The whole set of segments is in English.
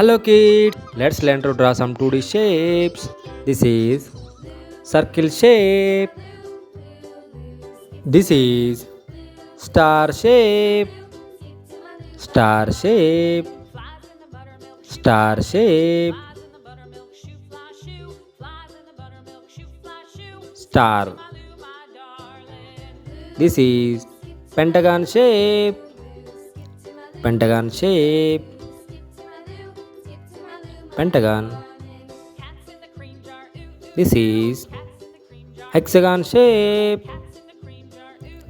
Hello kids, let's learn to draw some 2D shapes. This is circle shape. This is star shape. Star shape. Star shape. Star. This is pentagon shape. Pentagon shape. Pentagon. This is hexagon shape.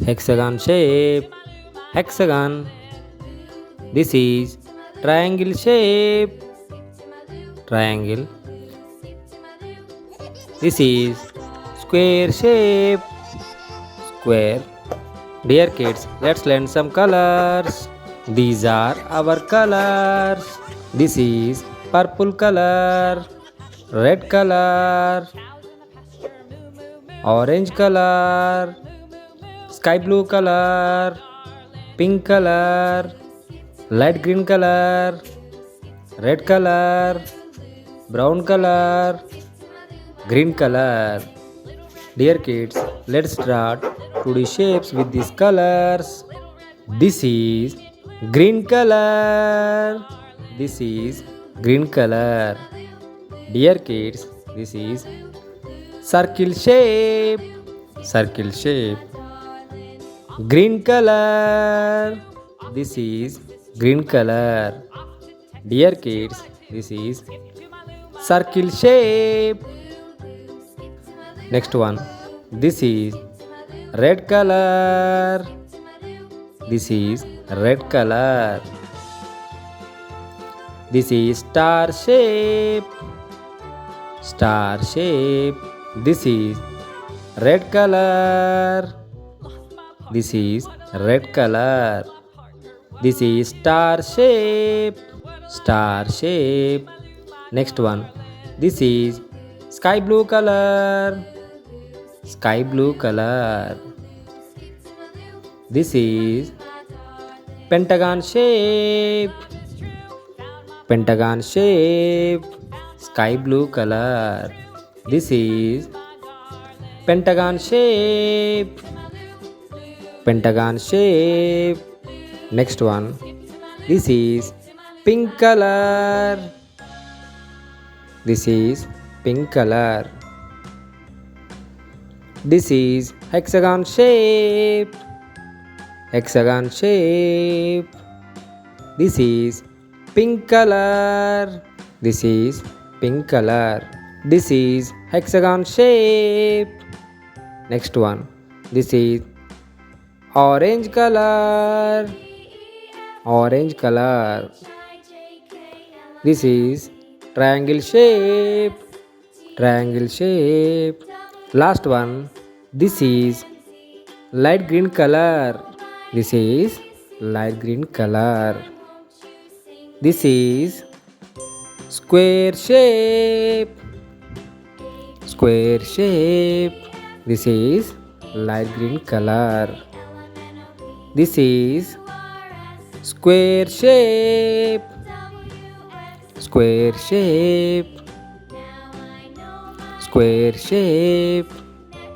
Hexagon shape. Hexagon. This is triangle shape. Triangle. This is square shape. Square. Dear kids, let's learn some colors. These are our colors. This is purple color, red color, orange color, sky blue color, pink color, light green color, red color, brown color, green color. Dear kids, let's draw 2D shapes with these colors. This is green color. This is green color. Dear kids, this is circle shape. Circle shape. Green color. This is green color. Dear kids, this is circle shape. Next one. This is red color. This is red color. This is star shape. Star shape. This is red color. This is red color. This is star shape. Star shape. Next one. This is sky blue color. Sky blue color. This is pentagon shape. Pentagon shape. Sky blue color. This is pentagon shape. Pentagon shape. Next one. This is pink color. This is pink color. This is hexagon shape. Hexagon shape. This is pink color. This is pink color. This is hexagon shape. Next one. This is orange color. Orange color. This is triangle shape. Triangle shape. Last one. This is light green color. This is light green color. This is square shape. Square shape. This is light green color. This is square shape. Square shape. Square shape.